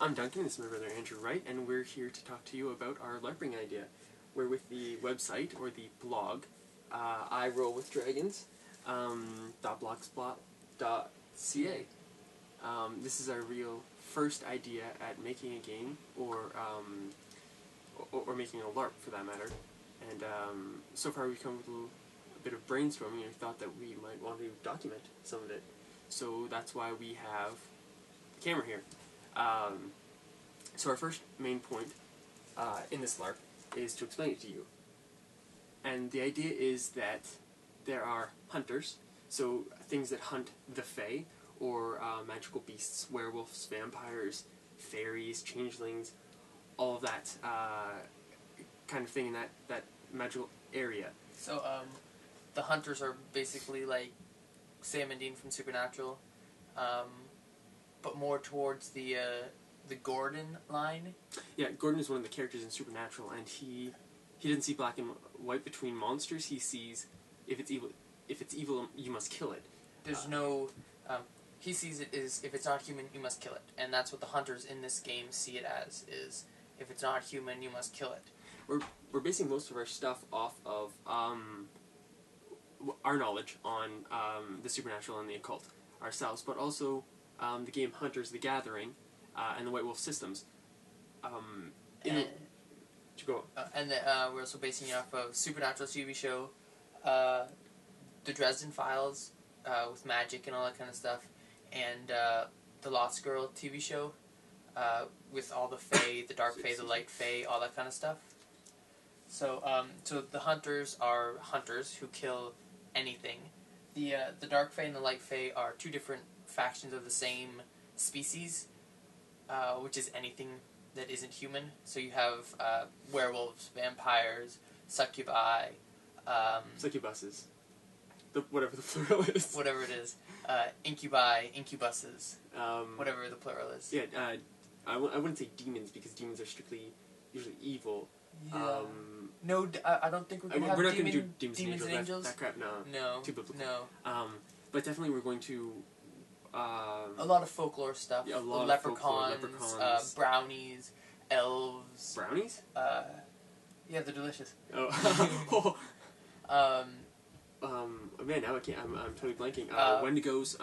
I'm Duncan, this is my brother Andrew Wright, and we're here to talk to you about our LARPing idea. We're with the website, or the blog, I Roll With Dragons, .blogspot.ca. This is our real first idea at making a game, or making a LARP for that matter. And so far we've come with a bit of brainstorming, and we thought that we might want to document some of it. So that's why we have the camera here. So our first main point in this LARP is to explain it to you. And the idea is that there are hunters, so things that hunt the Fae, or magical beasts, werewolves, vampires, fairies, changelings, all of that kind of thing in that magical area. So the hunters are basically like Sam and Dean from Supernatural, but more towards the Gordon line. Yeah, Gordon is one of the characters in Supernatural, and he doesn't see black and white between monsters. He sees if it's evil, you must kill it. There's no. He sees it as if it's not human, you must kill it, and that's what the hunters in this game see it as: is if it's not human, you must kill it. We're basing most of our stuff off of our knowledge on the supernatural and the occult ourselves, but also the game Hunters the Gathering and the White Wolf systems. And we're also basing it off of Supernatural TV show, the Dresden Files with magic and all that kind of stuff, and the Lost Girl TV show with all the Fae, the Dark Fae, the Light Fae, all that kind of stuff. So, so the hunters are hunters who kill anything. The Dark Fae and the Light Fae are two different factions of the same species, which is anything that isn't human. So you have werewolves, vampires, succubi, succubuses, whatever the plural is. Whatever it is, incubi, incubuses, whatever the plural is. Yeah, I wouldn't say demons because demons are strictly usually evil. Yeah. No, I don't think we're going to have not going to do demons and angels. That crap, no. No. Too biblical. No. But definitely we're going to... a lot of folklore stuff. Yeah, a lot leprechauns, of leprechauns. Brownies, elves. Brownies? Yeah, they're delicious. Oh. Man, now I can't. I'm totally blanking. Wendigos,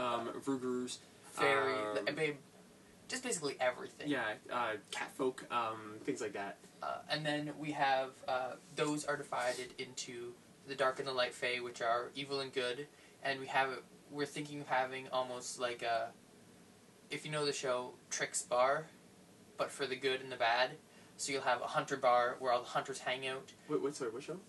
Vergers, fairy, just basically everything. Yeah, catfolk, things like that. And then we have those are divided into the Dark and the Light Fae, which are evil and good, and we're thinking of having almost like a, if you know the show Trix Bar, but for the good and the bad. So you'll have a hunter bar where all the hunters hang out. What show?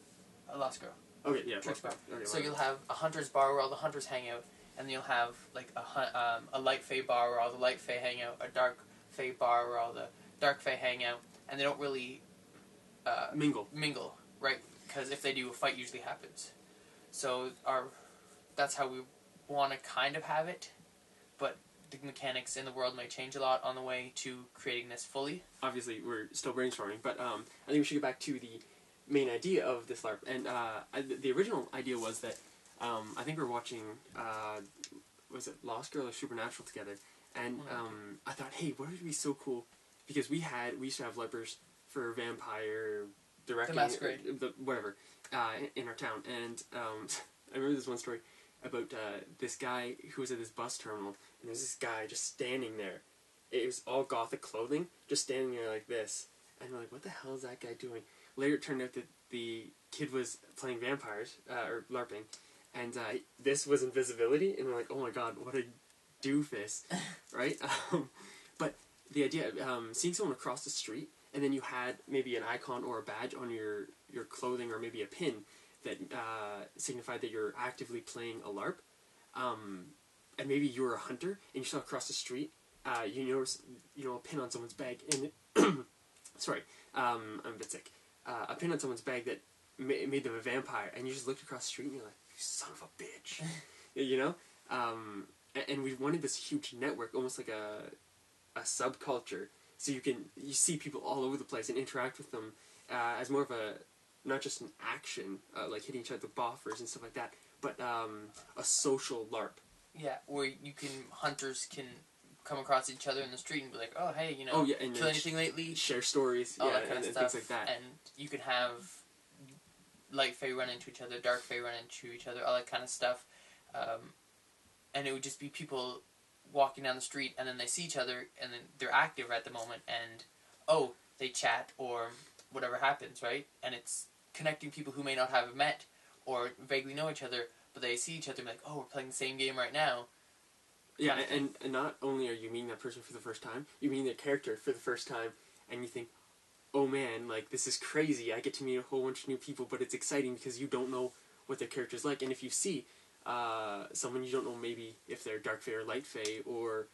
Lost Girl. Okay, yeah. Trix Bar. Okay, so you'll have a hunter's bar where all the hunters hang out, and then you'll have like a Light Fae bar where all the Light Fae hang out, a Dark Fae bar where all the Dark Fae hang out, and they don't really mingle, right? Because if they do, a fight usually happens. So that's how we want to kind of have it, but the mechanics in the world may change a lot on the way to creating this fully. Obviously, we're still brainstorming, but I think we should get back to the main idea of this LARP. And the original idea was that I think we were watching, was it Lost Girl or Supernatural together, and I thought, hey, what would be so cool? Because we used to have LARPers for vampire, directing, the Masquerade, whatever, in our town. And I remember this one story about this guy who was at this bus terminal, and there was this guy just standing there. It was all gothic clothing, just standing there like this. And we're like, what the hell is that guy doing? Later it turned out that the kid was playing vampires, or LARPing, and this was invisibility, and we're like, oh my god, what a doofus, right? But the idea of seeing someone across the street, and then you had maybe an icon or a badge on your clothing, or maybe a pin that signified that you're actively playing a LARP, and maybe you were a hunter, and you saw across the street, you notice, a pin on someone's bag, and sorry, I'm a bit sick. A pin on someone's bag that made them a vampire, and you just looked across the street and you're like, you son of a bitch, you know? And we wanted this huge network, almost like a subculture, so you see people all over the place and interact with them as more of a, not just an action, like hitting each other with boffers and stuff like that, but a social LARP. Yeah, where hunters can come across each other in the street and be like, oh, hey, and kill anything lately? share stories, All that kind of and stuff. things like that. And you can have light fae run into each other, dark fae run into each other, all that kind of stuff. And it would just be people walking down the street, and then they see each other, and then they're active at the moment, and, they chat, or whatever happens, right? And it's connecting people who may not have met, or vaguely know each other, but they see each other and be like, oh, we're playing the same game right now. Yeah, and not only are you meeting that person for the first time, you meet their character for the first time, and you think, oh man, like, this is crazy. I get to meet a whole bunch of new people, but it's exciting because you don't know what their character's like. And if you see someone you don't know, maybe if they're dark fae or light fae or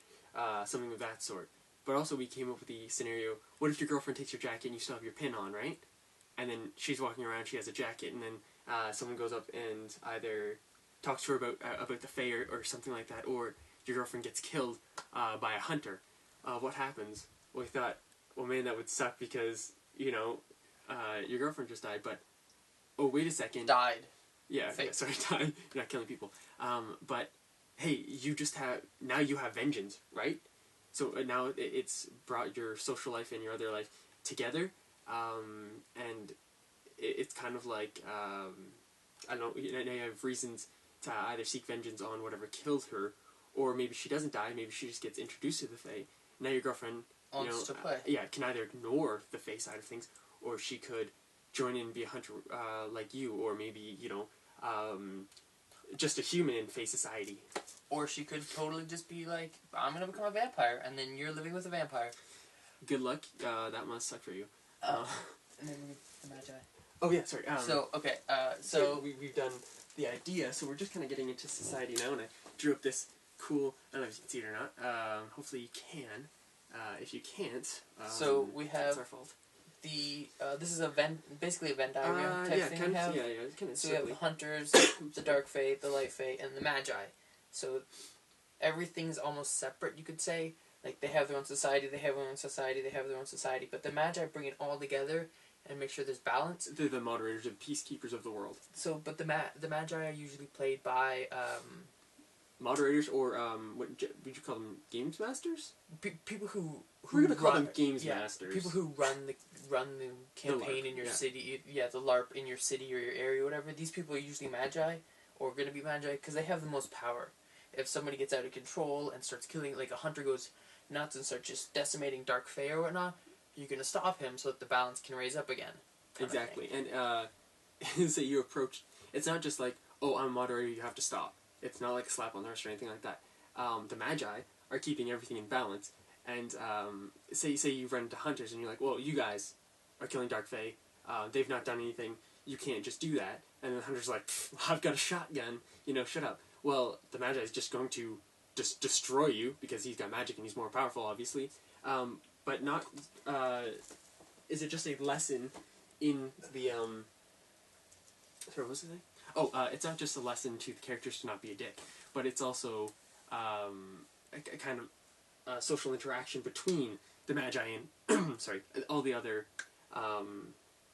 something of that sort. But also we came up with the scenario, what if your girlfriend takes your jacket and you still have your pin on, right? And then she's walking around, she has a jacket, and then someone goes up and either talks to her about the fae or something like that, or your girlfriend gets killed by a hunter. What happens? Well, we thought, well, man, that would suck because, your girlfriend just died, but, oh, wait a second. Died. Yeah, sorry, died. You're not killing people. But, hey, now you have vengeance, right? So now it's brought your social life and your other life together, and it's kind of like, I don't know, now you have reasons to either seek vengeance on whatever killed her, or maybe she doesn't die, maybe she just gets introduced to the Fae. Now your girlfriend, wants to play. Can either ignore the Fae side of things, or she could join in and be a hunter like you, or maybe, just a human in Fae society. Or she could totally just be like, I'm going to become a vampire, and then you're living with a vampire. Good luck. That must suck for you. And then the Magi. Oh, yeah, sorry. So we've done the idea, so we're just kind of getting into society now, and I drew up this cool, I don't know if you can see it or not, hopefully you can. If you can't, so we have that's our fault. This is basically a Venn diagram type thing. Kind of so we have the hunters, the dark fae, the light fae, and the magi. So everything's almost separate, you could say. Like, they have their own society, they have their own society, they have their own society, but the magi bring it all together and make sure there's balance. They're the moderators and peacekeepers of the world. So, but the magi are usually played by moderators, or what would you call them? Games masters? People who we're gonna call them games masters. People who run the campaign in your city. Yeah, the LARP in your city or your area, or whatever. These people are usually magi, or going to be magi, because they have the most power. If somebody gets out of control and starts killing, like a hunter goes nuts and starts just decimating dark fae or whatnot, you're gonna stop him so that the balance can raise up again. Exactly, and so you approach. It's not just like, oh, I'm a moderator, you have to stop. It's not like a slap on the wrist or anything like that. The magi are keeping everything in balance. And say you run into hunters and you're like, well, you guys are killing dark fae. They've not done anything. You can't just do that. And then the hunter's like, I've got a shotgun. Shut up. Well, the magi is just going to just destroy you because he's got magic and he's more powerful, obviously. But not. Is it just a lesson in the sorry, what was the thing? Oh, it's not just a lesson to the characters to not be a dick, but it's also a kind of social interaction between the Magi and sorry, all the other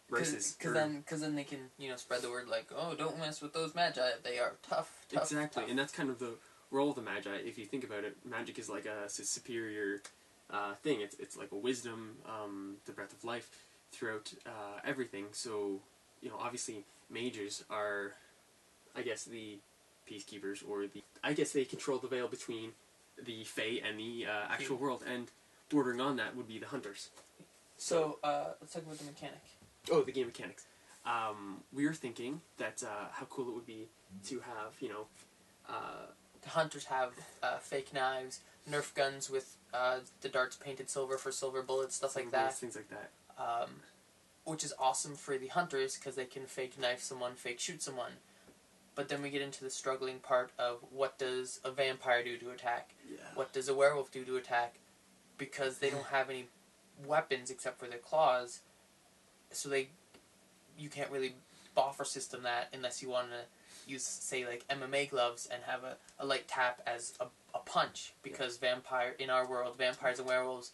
races. Because then they can spread the word like, oh, don't mess with those Magi. They are tough. Exactly, tough. And that's kind of the role of the Magi. If you think about it, magic is like a superior thing. It's like a wisdom, the breath of life throughout everything. So obviously mages are, I guess, the peacekeepers, or I guess they control the veil between the Fae and the actual world, and bordering on that would be the hunters. So let's talk about the mechanic. Oh, the game mechanics. We were thinking that how cool it would be to have, the hunters have fake knives, Nerf guns with the darts painted silver for silver bullets, stuff like that. Things like that. Which is awesome for the hunters because they can fake knife someone, fake shoot someone. But then we get into the struggling part of what does a vampire do to attack? Yeah. What does a werewolf do to attack? Because they don't have any weapons except for their claws, so you can't really buffer system that unless you want to use, say, like MMA gloves and have a light tap as a punch, because in our world, vampires and werewolves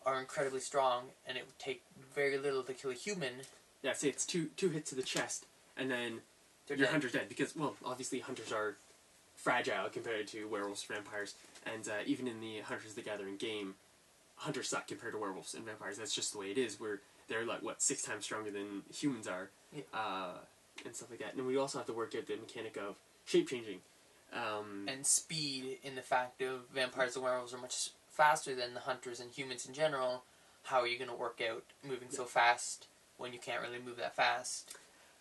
are incredibly strong, and it would take very little to kill a human. Yeah, say it's two hits to the chest, and then your hunter's dead. Because, well, obviously hunters are fragile compared to werewolves or vampires. And even in the Hunters the Gathering game, hunters suck compared to werewolves and vampires. That's just the way it is. Where they're like, what, 6 times stronger than humans are, and stuff like that. And we also have to work out the mechanic of shape-changing. And speed, in the fact of vampires and werewolves are much faster than the hunters and humans in general. How are you going to work out moving so fast when you can't really move that fast?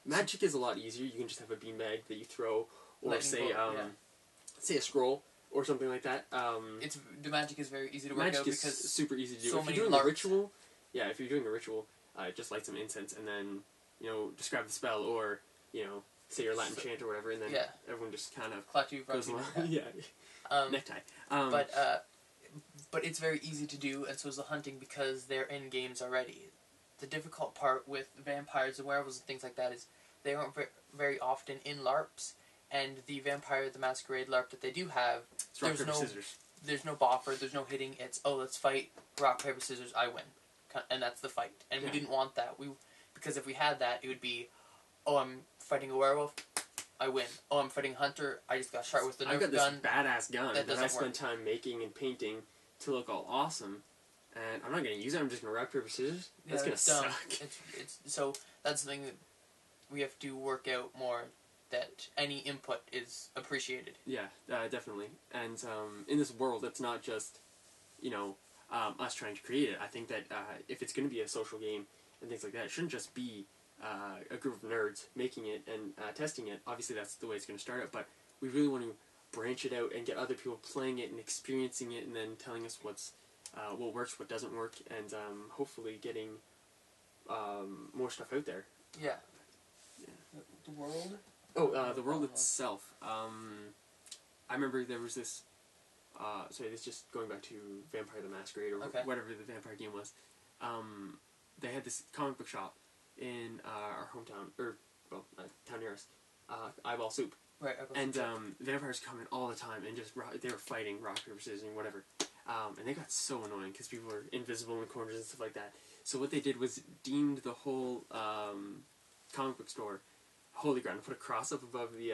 Magic is a lot easier. You can just have a beanbag that you throw, or say a scroll or something like that. The magic is very easy to work out because super easy to do. So if you're doing a ritual, if you're doing a ritual, just light some incense and then describe the spell, or say your Latin chant or whatever, and then everyone just kind of goes along. Necktie. But it's very easy to do, and so is the hunting because they're in games already. The difficult part with vampires and werewolves and things like that is they aren't very often in LARPs, and the Vampire the Masquerade LARP that they do have, there's no boffer, there's no hitting. It's let's fight, rock paper scissors, I win, and that's the fight. And we didn't want that. Because if we had that, it would be, I'm fighting a werewolf, I win. I'm fighting a hunter, I just got shot with the Nerf gun. I've got this badass gun that I spent time making and painting to look all awesome, and I'm not going to use it. I'm just going to rock paper scissors. That's going to suck. So that's something that we have to work out more. That any input is appreciated. Yeah, definitely. And in this world, it's not just us trying to create it. I think that if it's going to be a social game and things like that, it shouldn't just be a group of nerds making it and testing it. Obviously, that's the way it's going to start out, but we really want to branch it out and get other people playing it and experiencing it, and then telling us what works, what doesn't work, and hopefully getting more stuff out there. Yeah. The world? Oh, the world itself. I remember there was this... sorry, this is just going back to Vampire the Masquerade, or whatever the vampire game was. They had this comic book shop in our hometown, town near us, Eyeball Soup. Right, and vampires come in all the time, and just they were fighting, rock, paper, scissors, and whatever. And they got so annoying, because people were invisible in the corners and stuff like that. So what they did was deemed the whole comic book store holy ground, and put a cross up above the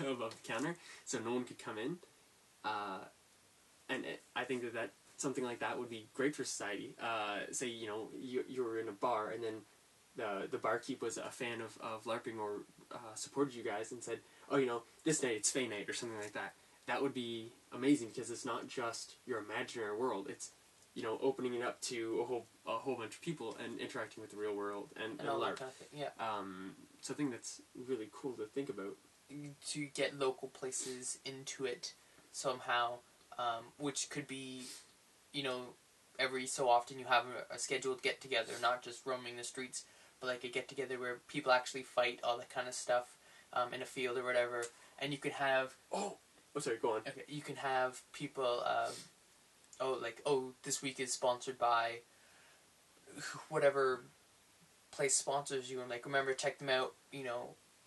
above the counter, so no one could come in. And I think that something like that would be great for society. Say you were in a bar, and then the barkeep was a fan of LARPing, or supported you guys and said, this night it's Fae night or something like that. That would be amazing, because it's not just your imaginary world. It's opening it up to a whole bunch of people and interacting with the real world and all LARP. that kind of thing. Yeah. Something that's really cool to think about. To get local places into it somehow, which could be, every so often you have a scheduled get together, not just roaming the streets, but like a get together where people actually fight, all that kind of stuff, in a field or whatever, and you can have. Oh, sorry, go on. Okay, you can have people. This week is sponsored by whatever place sponsors you, and remember, check them out.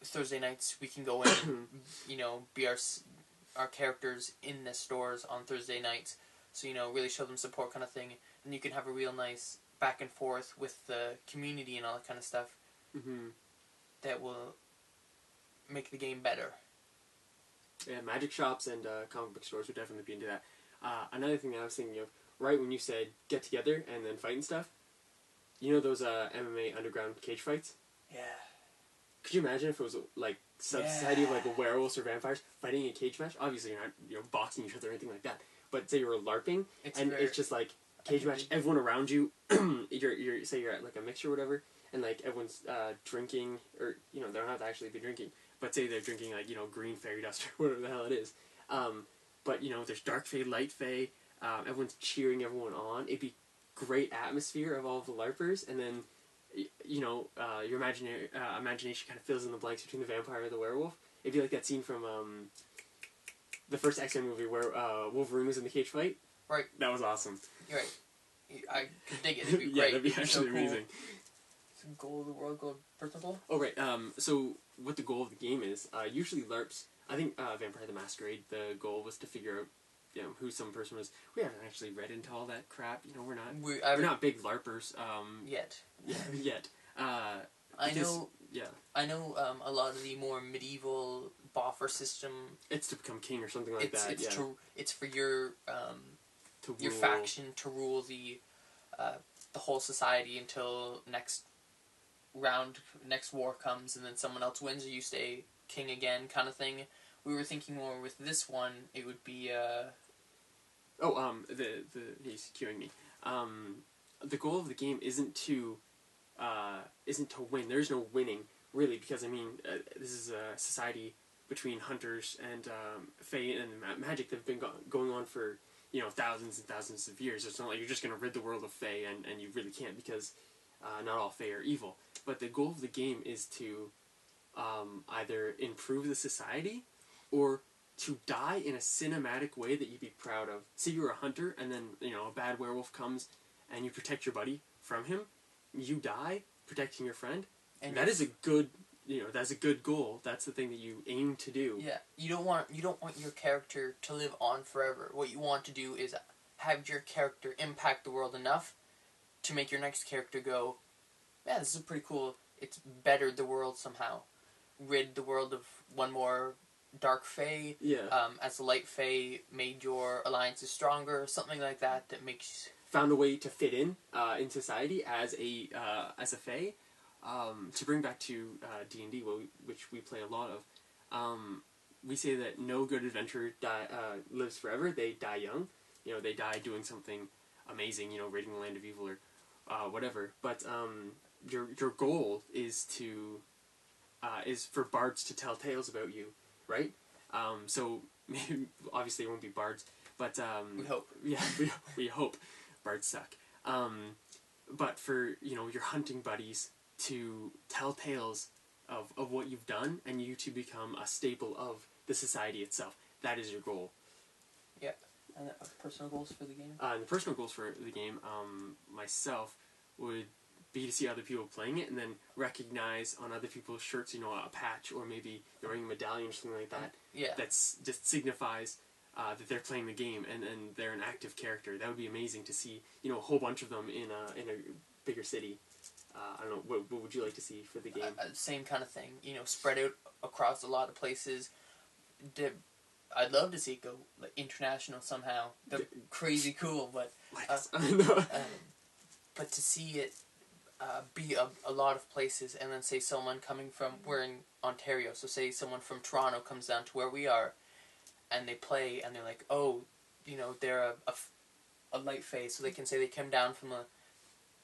Thursday nights we can go in and be our characters in the stores on Thursday nights. So really show them support, kind of thing, and you can have a real nice back and forth with the community and all that kind of stuff. Mm-hmm. That will make the game better. Yeah, magic shops and comic book stores would definitely be into that. Another thing that I was thinking of, right when you said get together and then fight and stuff, those MMA underground cage fights? Yeah. Could you imagine if it was society of werewolves or vampires fighting a cage match? Obviously you're not boxing each other or anything like that. But say you were LARPing, it's just cage match, everyone around you, you're at a mixer or whatever, and everyone's drinking, or they don't have to actually be drinking, but say they're drinking green fairy dust or whatever the hell it is. But there's dark fae, light fae, everyone's cheering everyone on. It'd be great atmosphere of all of the LARPers, and then your imagination kind of fills in the blanks between the vampire and the werewolf. It'd be like that scene from the first X-Men movie where Wolverine was in the cage fight. Right. That was awesome. You're right. I could dig it. It'd be great. Yeah, that'd be actually amazing. Some goal of the world, goal personal. Oh, right. So what the goal of the game is, usually LARPs, I think Vampire the Masquerade, the goal was to figure out who some person was. We haven't actually read into all that crap. We're not big LARPers. Yet. Yeah, yet. I know a lot of the more medieval boffer system. It's to become king or something like that. It's for your your faction to rule the whole society until next war comes, and then someone else wins, or you stay king again, kind of thing. We were thinking more with this one, it would be he's cueing me. The goal of the game isn't to win. There's no winning really, because I mean this is a society between hunters and fae and magic that have been going on for thousands and thousands of years. It's not like you're just going to rid the world of fae, and you really can't, because not all fae are evil. But the goal of the game is to either improve the society or to die in a cinematic way that you'd be proud of. Say you're a hunter, and then a bad werewolf comes, and you protect your buddy from him. You die protecting your friend, and that is a good. That's a good goal. That's the thing that you aim to do. Yeah, you don't want your character to live on forever. What you want to do is have your character impact the world enough to make your next character go, yeah, this is pretty cool. It's bettered the world somehow. Rid the world of one more dark fae. Yeah. As the light fae made your alliances stronger, something like that. That makes found a way to fit in society as a fae. To bring back to D&D, which we play a lot of, we say that no good adventurer lives forever. They die young. They die doing something amazing. Raiding the land of evil or whatever. But your goal is for bards to tell tales about you, right? So maybe, obviously it won't be bards, but we hope. Yeah, we hope. Bards suck. But for your hunting buddies to tell tales of what you've done, and you to become a staple of the society itself. That is your goal. Yeah. And personal goals for the game? The personal goals for the game, myself, would be to see other people playing it, and then recognize on other people's shirts, a patch, or maybe they're wearing a medallion or something like that. Yeah. That's just signifies that they're playing the game, and they're an active character. That would be amazing to see, a whole bunch of them in a bigger city. I don't know, what would you like to see for the game? Same kind of thing. Spread out across a lot of places. I'd love to see it go international somehow. They're crazy cool, but but to see it be a lot of places, and then say someone coming from, we're in Ontario, so say someone from Toronto comes down to where we are, and they play, and they're like, oh, they're a light phase, so they can say they came down from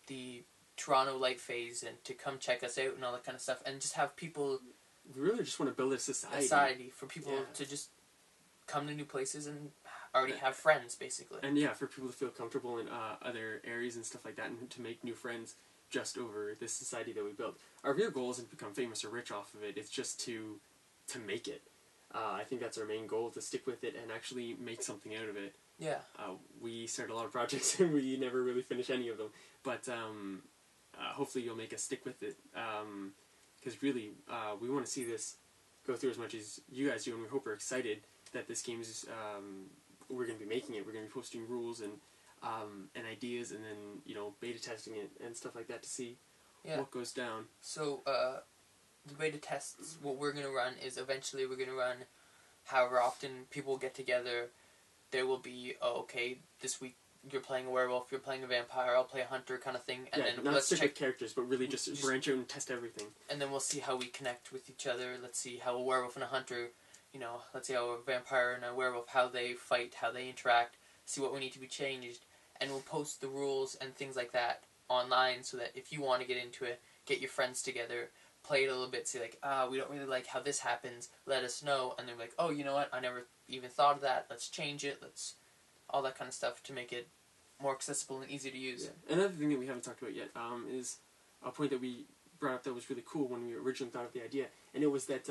the Toronto light phase and to come check us out and all that kind of stuff, and just have people. We really just want to build a society. For people to just come to new places and already have friends, basically. And for people to feel comfortable in other areas and stuff like that, and to make new friends just over this society that we built. Our real goal isn't to become famous or rich off of it. It's just to make it. I think that's our main goal, to stick with it and actually make something out of it. Yeah. We start a lot of projects and we never really finish any of them. But hopefully you'll make us stick with it. Because really, we want to see this go through as much as you guys do, and we hope we're excited that this game is, we're going to be making it. We're going to be posting rules and ideas, and then, beta testing it and stuff like that to see what goes down. So, the beta tests, what we're going to run is eventually we're going to run however often people get together. There will be, this week you're playing a werewolf, you're playing a vampire, I'll play a hunter kind of thing. And then not stick with characters, but really just branch out and test everything. And then we'll see how we connect with each other. Let's see how a werewolf and a hunter, let's see how a vampire and a werewolf, how they fight, how they interact, see what we need to be changed. And we'll post the rules and things like that online, so that if you want to get into it, get your friends together, play it a little bit, say we don't really like how this happens, let us know. And they're like, oh, you know what, I never even thought of that, let's change it, all that kind of stuff to make it more accessible and easy to use. Yeah. Another thing that we haven't talked about yet is a point that we brought up that was really cool when we originally thought of the idea, and it was that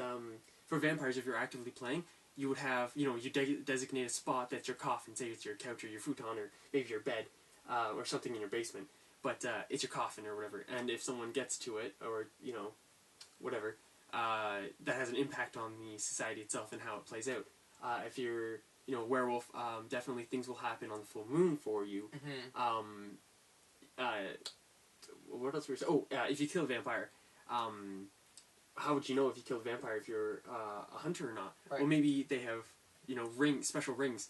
for vampires, if you're actively playing, you would have, you designate a spot that's your coffin, say it's your couch or your futon or maybe your bed or something in your basement, but it's your coffin or whatever, and if someone gets to it or, whatever, that has an impact on the society itself and how it plays out. If you're, werewolf, definitely things will happen on the full moon for you. Mm-hmm. What else were we saying? Oh, if you kill a vampire, how would you know if you killed a vampire if you're a hunter or not? Right. Well, maybe they have, special rings.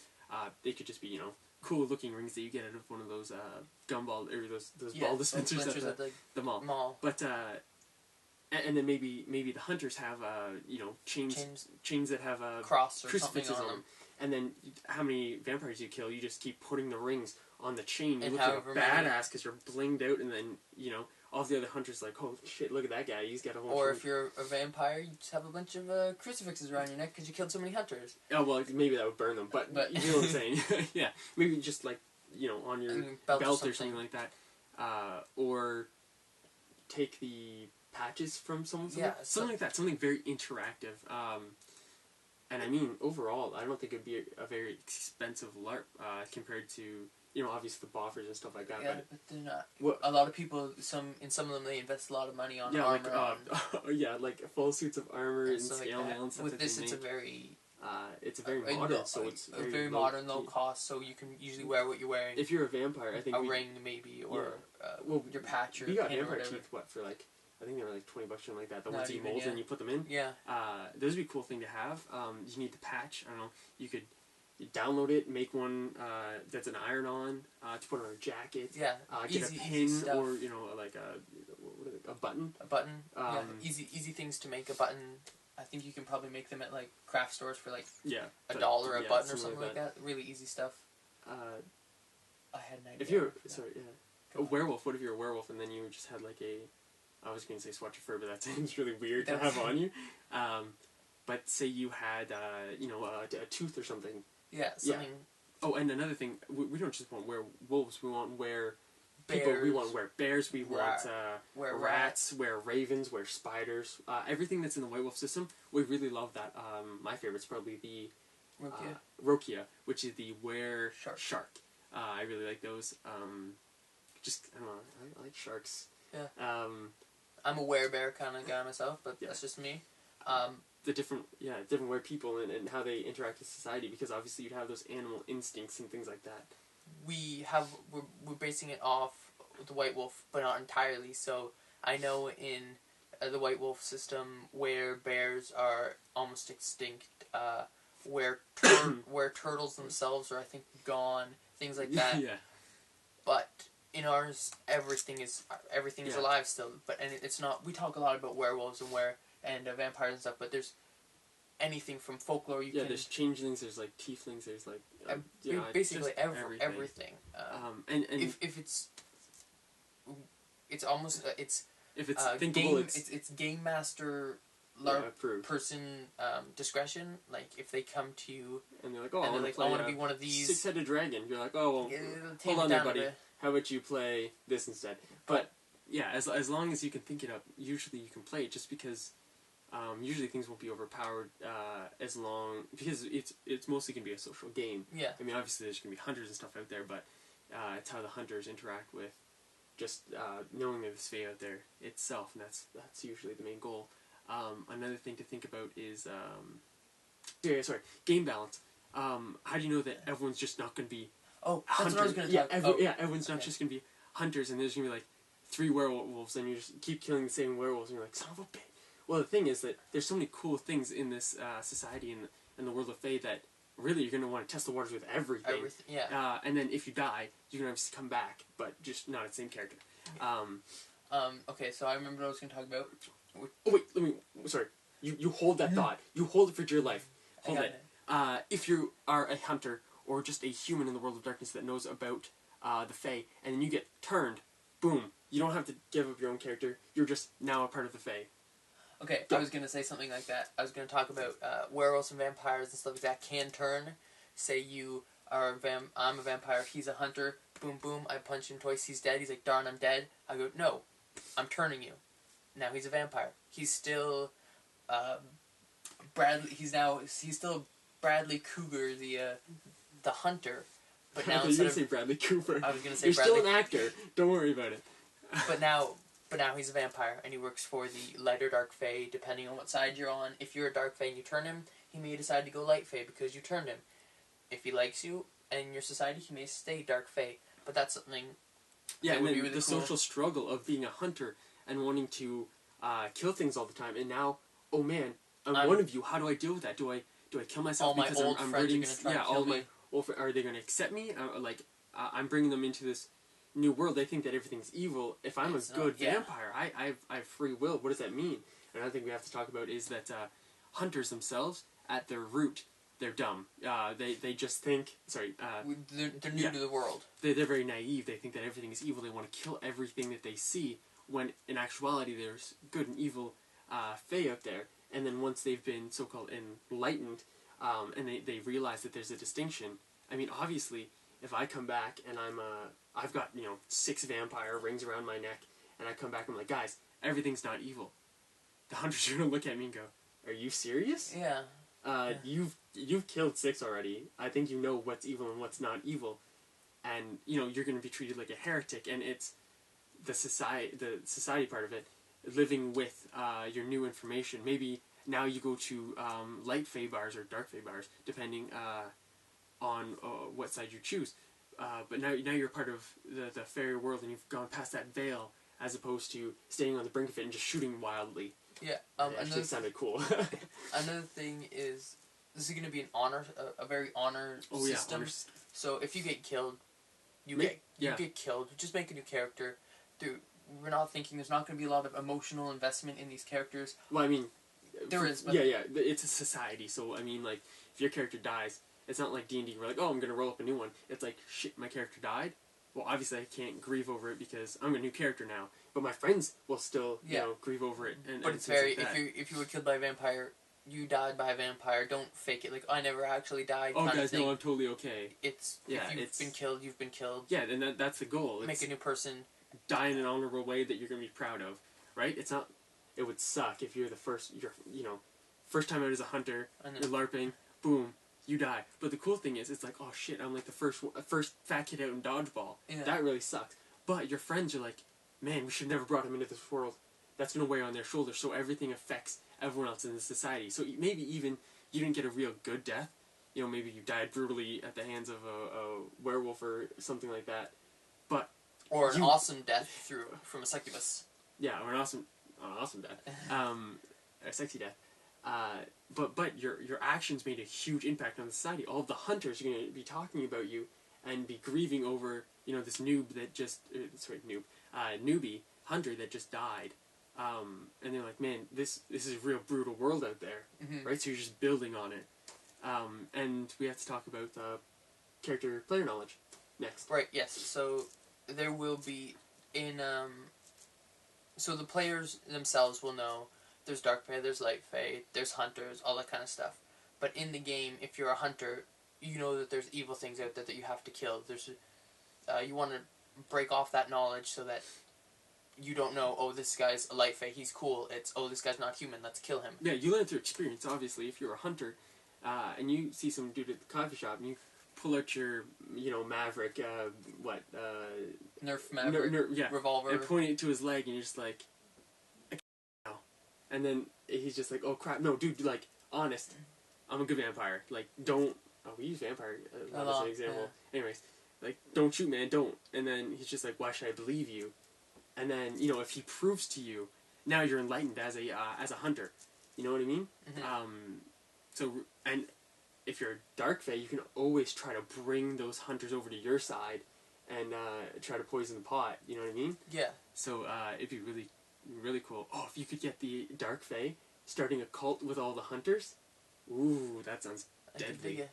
They could just be, cool looking rings that you get out of one of those gumball or those ball dispensers at the mall. But and then maybe the hunters have chains that have cross or crucifixes something on them. And then how many vampires you kill, you just keep putting the rings on the chain. You and look like a badass because you're blinged out, and then all the other hunters like, oh shit, look at that guy, he's got a whole. Or if you're a vampire, you just have a bunch of crucifixes around your neck because you killed so many hunters. Oh well, maybe that would burn them, but you know what I'm saying? Yeah, maybe just like on your belt or something like that, or take the patches from someone. Something like that. Something very interactive. And I mean, overall, I don't think it'd be a very expensive LARP compared to obviously the boffers and stuff like that. Yeah, but they're not. A lot of people, in some of them, they invest a lot of money on armor. Like full suits of armor and scale mail and stuff. With this, it's a very modern, so it's very modern, low cost. So you can usually wear what you're wearing. If you're a vampire, I think a ring maybe, or your patch or we got vampire teeth for like. I think they were like $20 or something like that. The Not ones you mold and you put them in. Yeah. Those would be a cool thing to have. You need the patch. I don't know. You could download it, make one that's an iron-on to put on a jacket. Yeah. Get a pin or like a button. A button. Easy things to make. A button. I think you can probably make them at like craft stores for like $1 a button or something like that. Really easy stuff. I had an idea. If you're a werewolf, what if you're a werewolf and then you just had like I was going to say swatch your fur, but that seems really weird to have on you. But say you had, a tooth or something. Yeah, something. Yeah. Oh, and another thing, we don't just want werewolves. We want bears. We want bears. We want rats. Wear ravens. Wear spiders. Everything that's in the White Wolf system. We really love that. My favorite's probably the Rokia, which is the shark. I really like those. I don't know. I like sharks. Yeah. I'm a werebear kind of guy myself, but that's just me. The different were people and how they interact with society, because obviously you'd have those animal instincts and things like that. We're basing it off the White Wolf, but not entirely. So I know in the White Wolf system where bears are almost extinct, where turtles themselves are, I think, gone, things like that. Yeah. But in ours, everything is alive still, and it's not. We talk a lot about werewolves and vampires and stuff, but there's anything from folklore. Yeah, there's changelings. There's like tieflings. There's like basically everything. And if it's almost if it's thinkable, it's game master LARP person discretion. Like if they come to you and they're like, I want to be one of these six-headed dragon. You're like, oh, well, hold on there, buddy. How about you play this instead? But yeah, as long as you can think it up, usually you can play it. Just because usually things won't be overpowered as long, because it's mostly gonna be a social game. Yeah. I mean, obviously there's gonna be hunters and stuff out there, but it's how the hunters interact with just knowing there's Fae out there itself, and that's usually the main goal. Another thing to think about is game balance. How do you know that everyone's just not going to be hunters? That's what I was going to talk about. Everyone's not just going to be hunters, and there's going to be like 3 werewolves, and you just keep killing the same werewolves, and you're like, son of a bitch. Well, the thing is that there's so many cool things in this society and in the world of Fae that really you're going to want to test the waters with everything. Yeah. And then if you die, you're going to have to come back, but just not the same character. Okay, so I remember what I was going to talk about. Oh wait, sorry. You hold that thought. You hold it for dear life. Hold it. If you are a hunter or just a human in the world of darkness that knows about the Fae, and then you get turned, boom. You don't have to give up your own character. You're just now a part of the Fae. Okay, I was going to say something like that. I was going to talk about werewolves and vampires and stuff like that can turn. Say you are I'm a vampire, he's a hunter. Boom, boom, I punch him twice, he's dead. He's like, darn, I'm dead. I go, no, I'm turning you. Now he's a vampire. He's still Bradley. He's still Bradley Cougar, the hunter. But now instead of say Bradley Cooper, I was going to say you're Bradley. Still an actor. Don't worry about it. But now he's a vampire, and he works for the light or dark Fae, depending on what side you're on. If you're a dark Fae and you turn him, he may decide to go light Fae because you turned him. If he likes you and your society, he may stay dark Fae. But that's something. Yeah, and then really the cool. social struggle of being a hunter and wanting to kill things all the time, and now, oh man, I'm I'm- one of you. How do I deal with that? Do I kill myself All my because old I'm friends are reading? gonna try Yeah, to kill all my me. old friends, are they going to accept me? I'm bringing them into this new world. They think that everything's evil. If I'm It's a good not, yeah. vampire, I have free will. What does that mean? Another thing we have to talk about is that hunters themselves, at their root, they're dumb. They just think. Sorry. They're new to the world. They're very naive. They think that everything is evil. They want to kill everything that they see. When in actuality, there's good and evil fae out there. And then once they've been so-called enlightened, and they realize that there's a distinction. I mean, obviously, if I come back and I've got 6 vampire rings around my neck, and I come back and I'm like, guys, everything's not evil. The hunters are gonna look at me and go, "Are you serious? Yeah. You've killed 6 already. I think you know what's evil and what's not evil, and you're gonna be treated like a heretic." And it's the society part of it, living with your new information. Maybe now you go to light fae bars or dark fae bars, depending on what side you choose. But now you're part of the fairy world, and you've gone past that veil, as opposed to staying on the brink of it and just shooting wildly. Yeah. It actually sounded cool. Another thing is, this is going to be a very honor system. So if you get killed, you get killed. Just make a new character. Dude, we're not thinking there's not going to be a lot of emotional investment in these characters. Well, I mean, there is. But yeah. It's a society, so I mean, like, if your character dies, it's not like D&D. We're like, oh, I'm going to roll up a new one. It's like, shit, my character died. Well, obviously I can't grieve over it because I'm a new character now. But my friends will still, grieve over it. But it's very, like if you were killed by a vampire, you died by a vampire. Don't fake it. Like, I never actually died. Oh, guys, no, I'm totally okay. If you've been killed, you've been killed. Yeah, and that's the goal. Make a new person. Die in an honorable way that you're going to be proud of, right? It's not. It would suck if you're the first. First time out as a hunter. You're LARPing. Boom. You die. But the cool thing is, it's like, oh shit, I'm like the first fat kid out in dodgeball. Yeah. That really sucks. But your friends are like, man, we should never brought him into this world. That's going to weigh on their shoulders, so everything affects everyone else in the society. So maybe even you didn't get a real good death. Maybe you died brutally at the hands of a werewolf or something like that. But or an awesome death from a succubus. Yeah, or an awesome death. A sexy death. But your actions made a huge impact on society. All of the hunters are going to be talking about you and be grieving over this noob that just newbie hunter that just died. And they're like, man, this is a real brutal world out there, right? So you're just building on it. And we have to talk about character player knowledge next. Right. Yes. So there will be so the players themselves will know. There's dark fae, there's light fae, there's hunters, all that kind of stuff. But in the game, if you're a hunter, you know that there's evil things out there that you have to kill. You want to break off that knowledge so that you don't know, oh, this guy's a light fae, he's cool. It's, oh, this guy's not human, let's kill him. Yeah, you learn through experience, obviously. If you're a hunter, and you see some dude at the coffee shop, and you pull out your, Maverick, Nerf Maverick, revolver. And point it to his leg, and you're just like, and then he's just like, oh crap, no, dude, like, honest, I'm a good vampire. Like, don't, we use vampire as an example. Yeah. Anyways, like, don't shoot, man, don't. And then he's just like, why should I believe you? And then, if he proves to you, now you're enlightened as a hunter. You know what I mean? So, and if you're a dark fae, you can always try to bring those hunters over to your side and try to poison the pot. You know what I mean? Yeah. So, it'd be really, really cool. Oh, if you could get the dark fae starting a cult with all the hunters. Ooh, that sounds deadly.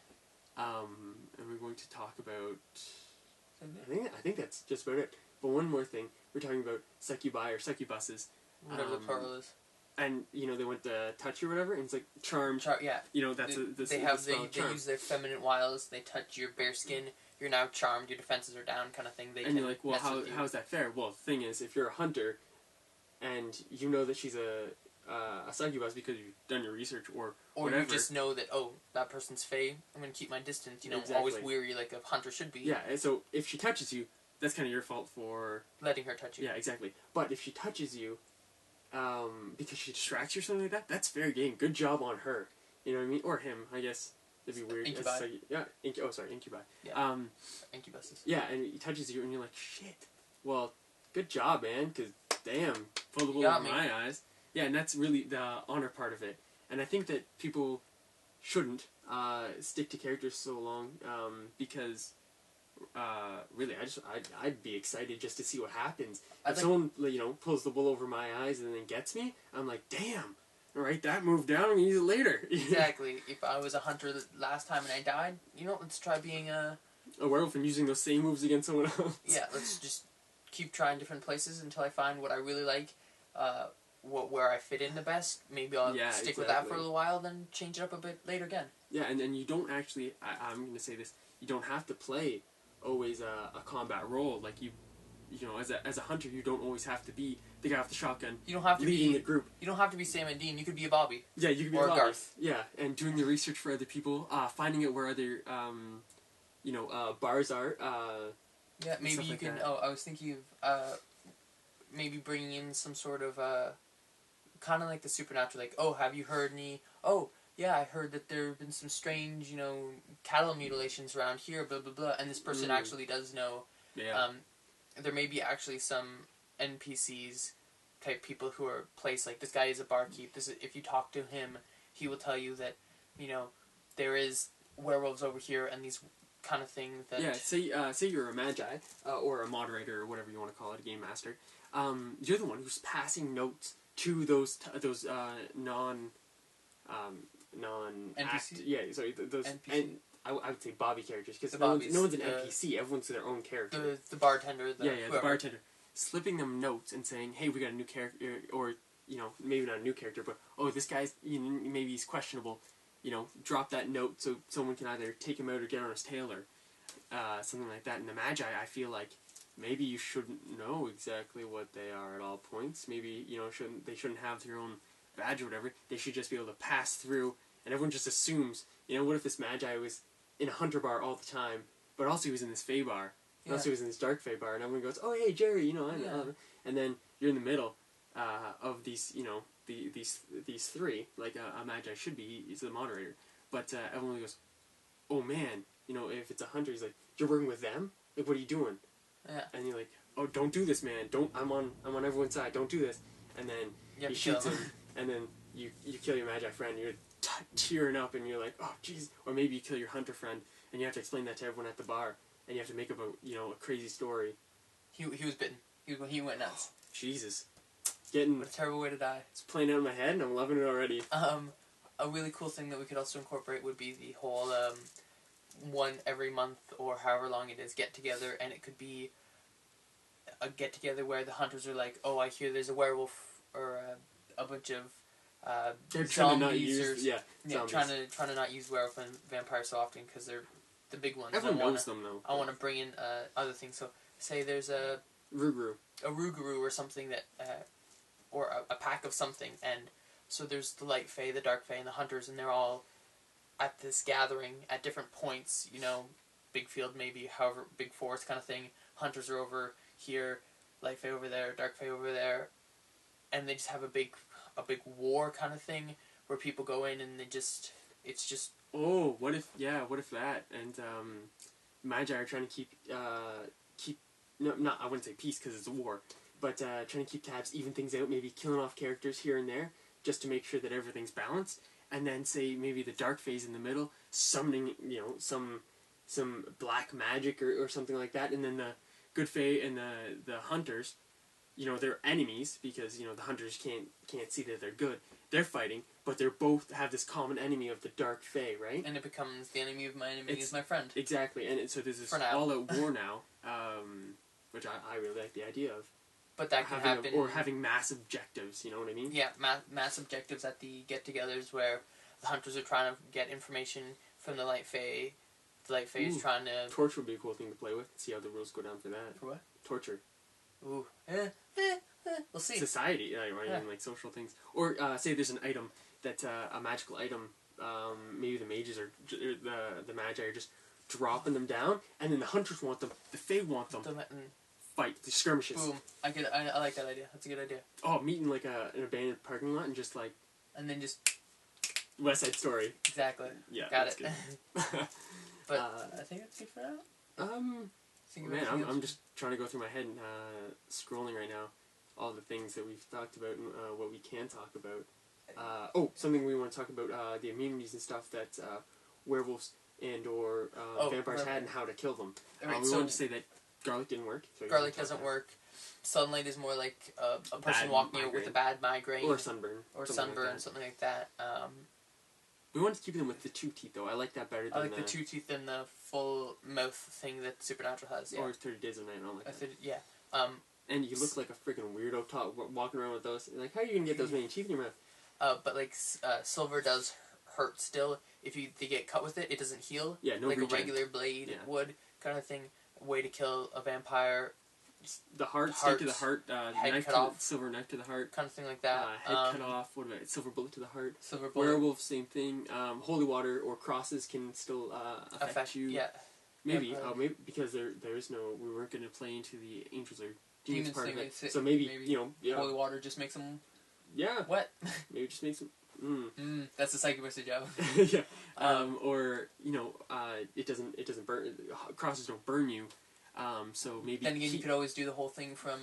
And we're going to talk about, I think that's just about it. But one more thing, we're talking about succubi or succubuses. Whatever the plural is. And, they went to touch or whatever, and it's like charm. Yeah. That's they use their feminine wiles, they touch your bare skin, you're now charmed, your defenses are down, kind of thing. And you're like, well, how is that fair? Well, the thing is, if you're a hunter, and you know that she's a succubus because you've done your research or whatever. You just know that, oh, that person's fae, I'm going to keep my distance, exactly. Always weary like a hunter should be. Yeah, and so if she touches you, that's kind of your fault for letting her touch you. Yeah, exactly. But if she touches you, because she distracts you or something like that, that's fair game. Good job on her. You know what I mean? Or him, I guess. It'd be weird. Incubi. Incubi. Yeah. Incubuses. Yeah, and he touches you and you're like, shit. Well, good job, man, because damn, pulled the wool over my eyes. Yeah, and that's really the honor part of it. And I think that people shouldn't stick to characters so long because really, I'd be excited just to see what happens. If someone pulls the wool over my eyes and then gets me, I'm like, damn. Write that move down and use it later. Exactly. If I was a hunter last time and I died, let's try being a werewolf and using those same moves against someone else. Yeah, let's just keep trying different places until I find what I really like, where I fit in the best. Maybe I'll stick with that for a little while, then change it up a bit later again. Yeah, and you don't actually, I'm going to say this, you don't have to play always a combat role. Like as a hunter, you don't always have to be the guy with the shotgun. You don't have to leading the group. You don't have to be Sam and Dean. You could be a Bobby. Yeah, you could be or a Bobby. Garth. Yeah, and doing the research for other people, finding out where other bars are. Yeah, maybe you can. Oh, I was thinking of maybe bringing in some sort of kind of like the supernatural. Like, oh, have you heard any? Oh, yeah, I heard that there have been some strange, cattle mutilations around here. Blah blah blah. And this person actually does know. Yeah. There may be actually some NPCs type people who are placed, like this guy is a barkeep. If you talk to him, he will tell you that there is werewolves over here and these kind of thing that... Yeah, say you're a magi or a moderator or whatever you want to call it, a game master. You're the one who's passing notes to those non NPC? Yeah, sorry, those NPC. I would say Bobby characters, because no one's an NPC. Everyone's their own character. The bartender. The bartender. Slipping them notes and saying, "Hey, we got a new character," or maybe not a new character, but this guy's maybe he's questionable. Drop that note so someone can either take him out or get on his tail or something like that. And the Magi, I feel like maybe you shouldn't know exactly what they are at all points. Maybe they shouldn't have their own badge or whatever. They should just be able to pass through, and everyone just assumes. What if this Magi was in a hunter bar all the time, but also he was in this Fey bar, and also he was in this dark Fey bar, and everyone goes, "Oh, hey, Jerry, I know," and then you're in the middle of these, these three, like a Magi should be. He's the moderator, but everyone goes, "Oh man, if it's a hunter, he's like, you're working with them? Like, what are you doing?" Yeah. And you're like, "Oh, don't do this, man. Don't. I'm on everyone's side. Don't do this." And then he shoots him, and then you kill your Magi friend. You're tearing up, and you're like, "Oh, jeez." Or maybe you kill your hunter friend, and you have to explain that to everyone at the bar, and you have to make up a crazy story. He was bitten. He went nuts. Jesus. What a terrible way to die. It's playing out in my head, and I'm loving it already. A really cool thing that we could also incorporate would be the whole one every month or however long it is get together, and it could be a get together where the hunters are like, "Oh, I hear there's a werewolf or a bunch of they're zombies trying to not use trying to not use werewolf and vampire so often because they're the big ones. Everyone knows them though. I want to bring in other things. So say there's a Rougarou or something that or a pack of something, and so there's the light fae, the dark fae, and the hunters, and they're all at this gathering at different points. Big field maybe, however big forest kind of thing. Hunters are over here, light fae over there, dark fae over there, and they just have a big war kind of thing where people go in and it's just. Oh, what if that and Magi are trying to keep I wouldn't say peace because it's a war, but trying to keep tabs, even things out, maybe killing off characters here and there just to make sure that everything's balanced, and then say maybe the dark phase in the middle, summoning some black magic or something like that, and then the good fae and the hunters, they're enemies because the hunters can't see that they're good. They're fighting, but they both have this common enemy of the dark fae, right? And it becomes the enemy of my enemy is my friend. Exactly, and so there's this all-out war now, which I really like the idea of. But that can happen... Or having mass objectives, you know what I mean? Yeah, mass objectives at the get-togethers where the hunters are trying to get information from the light fae. The light fae is trying to... Torture would be a cool thing to play with. See how the rules go down for that. For what? Torture. Ooh. We'll see. Society, like social things. Or say there's an item that's a magical item. Maybe the mages or the magi are just dropping them down, and then the hunters want them. The fae want them. Fight the skirmishes. Boom! I like that idea. That's a good idea. Oh, meet in like an abandoned parking lot and just like. And then just. West Side Story. Exactly. Yeah. Got it. But I think that's good for now. Man, I'm just trying to go through my head and scrolling right now. all the things that we've talked about and what we can talk about. Something we want to talk about, the immunities and stuff that werewolves and or vampires had and how to kill them. Right, we wanted to say that garlic didn't work. So garlic doesn't work. Sunlight is more like a person walking out with a bad migraine. Or sunburn. Or sunburn, something like that. We wanted to keep them with the 2 teeth, though. I like that better than I like the 2 teeth and the full mouth thing that Supernatural has, yeah. Or 30 Days of Night, I don't like that. Yeah. And you look like a freaking weirdo walking around with those. Like, how are you going to get those many teeth in your mouth? But, like, silver does hurt still. If they get cut with it, it doesn't heal. Yeah, no like regen. A regular blade would, kind of thing. Way to kill a vampire. The heart, stake to the heart, head cut off. Silver knife to the heart. Kind of thing like that. Head cut off, what about it? Silver bullet to the heart. Silver bullet. Werewolf, same thing. Holy water or crosses can still affect you. Yeah. Maybe, maybe because there is no, we weren't going to play into the angels or demons part of it. So maybe, holy water just makes them wet. Maybe it just makes them... That's the psychic job. Yeah. Or it doesn't burn. Crosses don't burn you. So maybe. Then again, you could always do the whole thing from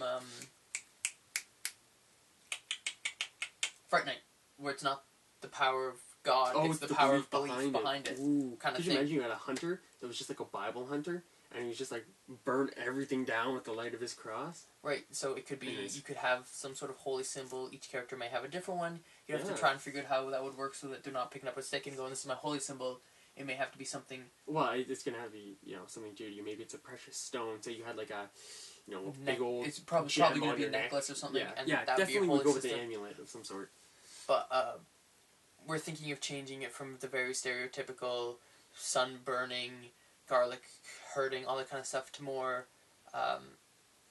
Fright Night, where it's not the power of God, it's the power of belief behind it. Ooh. Kind of Could you imagine you had a hunter that was just like a Bible hunter, and he was just like burn everything down with the light of his cross? Right. So it could be you could have some sort of holy symbol. Each character may have a different one. You have to try and figure out how that would work so that they're not picking up a stick and going, "This is my holy symbol." It may have to be something. Well, it's gonna have to be something due to you. Maybe it's a precious stone. So you had like a big old. It's probably going to be a necklace or something. Yeah, and yeah, that definitely would would go with the amulet of some sort. But we're thinking of changing it from the very stereotypical sun burning, garlic hurting, all that kind of stuff to more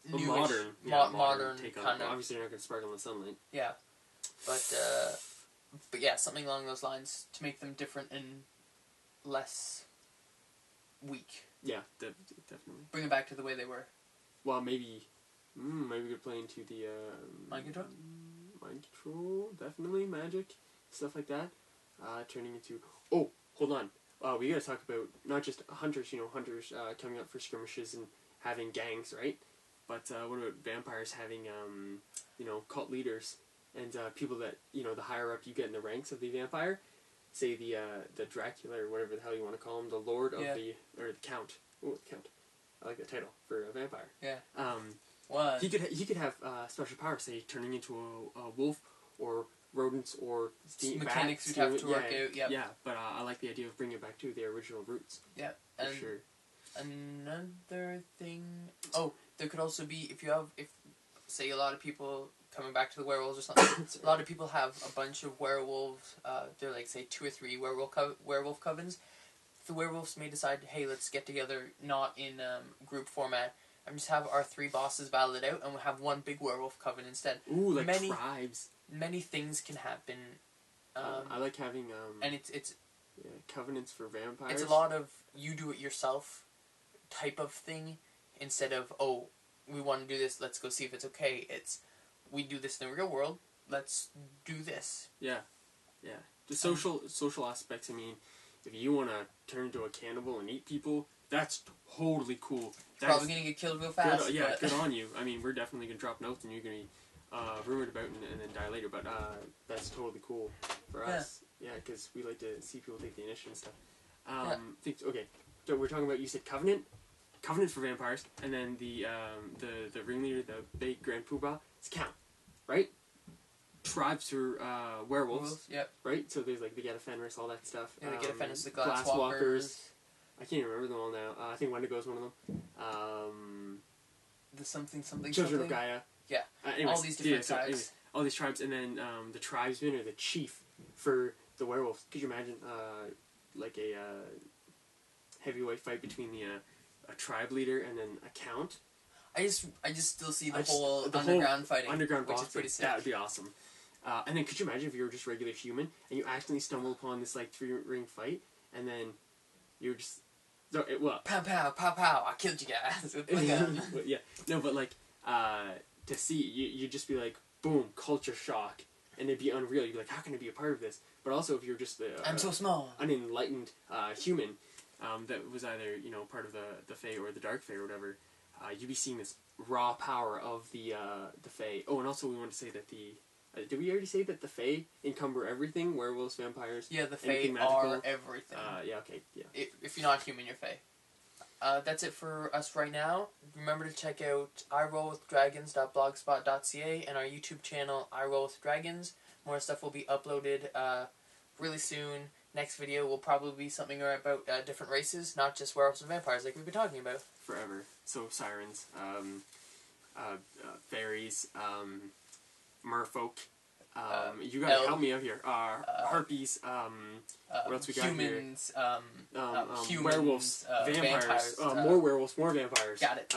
newish, modern take kind of. Obviously, you're not going to sparkle in the sunlight. Yeah, but yeah, something along those lines to make them different and less weak. Yeah, definitely. Bring them back to the way they were. Well, maybe we could play into the mind control. Mind control, definitely magic, stuff like that. Turning into hold on. We gotta talk about not just hunters. Hunters coming up for skirmishes and having gangs, right? But what about vampires having cult leaders and people that the higher up you get in the ranks of the vampire, say the Dracula or whatever the hell you want to call him, the Lord of the Count. Oh, the Count. I like that title for a vampire. Yeah. What? He could have special powers, say turning into a wolf or rodents or mechanics you'd have to work out. Yep. Yeah, but I like the idea of bringing it back to the original roots. Yeah, for sure. Another thing. There could also be if say a lot of people coming back to the werewolves or something. A lot of people have a bunch of werewolves. They're like say 2 or 3 werewolf covens. The werewolves may decide, hey, let's get together, not in group format, and just have our 3 bosses battle it out, and we'll have one big werewolf coven instead. Ooh, like tribes. Many things can happen. I like having and it's covenants for vampires. It's a lot of you do it yourself type of thing instead of we want to do this, let's go see if it's okay. It's we do this in the real world, let's do this. Yeah. The social aspects. I mean, if you want to turn into a cannibal and eat people, that's totally cool. That's probably gonna get killed real fast. Good on you. I mean, we're definitely gonna drop notes and you're gonna be rumored about and then die later. But that's totally cool for us. Yeah, because we like to see people take the initiative and stuff. Okay, so we're talking about, you said covenant for vampires, and then the ringleader, the big grand poobah, it's Count, right? Tribes for werewolves. Yep. Right? So there's like the Get Fenris, all that stuff. Yeah, the Get Fenris, the Glasswalkers. I can't even remember them all now. I think Wendigo's one of them. The something Children of Gaia. Yeah. Anyways, all these different tribes. Anyways, all these tribes, and then the tribesman or the chief for the werewolves. Could you imagine like a heavyweight fight between a tribe leader and then a count? I just still see the whole underground fighting, underground which boss is pretty sick. That would be awesome. And then could you imagine if you were just regular human and you accidentally stumble upon this like 3-ring fight, and then you're just pow pow pow pow, I killed you guys. Yeah, no, but like to see you'd just be like, boom, culture shock, and it'd be unreal. You'd be like, how can I be a part of this? But also if you're just I'm so small, unenlightened human that was either part of the Fae or the Dark Fae or whatever, you'll be seeing this raw power of the Fae. Oh, and also we want to say that the did we already say that the Fae encumber everything? Werewolves, vampires. Yeah, the Fae anything magical? are everything. Yeah. Okay. Yeah. If you're not human, you're Fae. That's it for us right now. Remember to check out irollwithdragons.blogspot.ca and our YouTube channel, I Roll With Dragons. More stuff will be uploaded really soon. Next video will probably be something about different races, not just werewolves and vampires like we've been talking about. Forever. So sirens, fairies, merfolk. You gotta help me out here. Harpies. What else we got humans, here? humans, Werewolves, vampires. More werewolves, more vampires. Got it.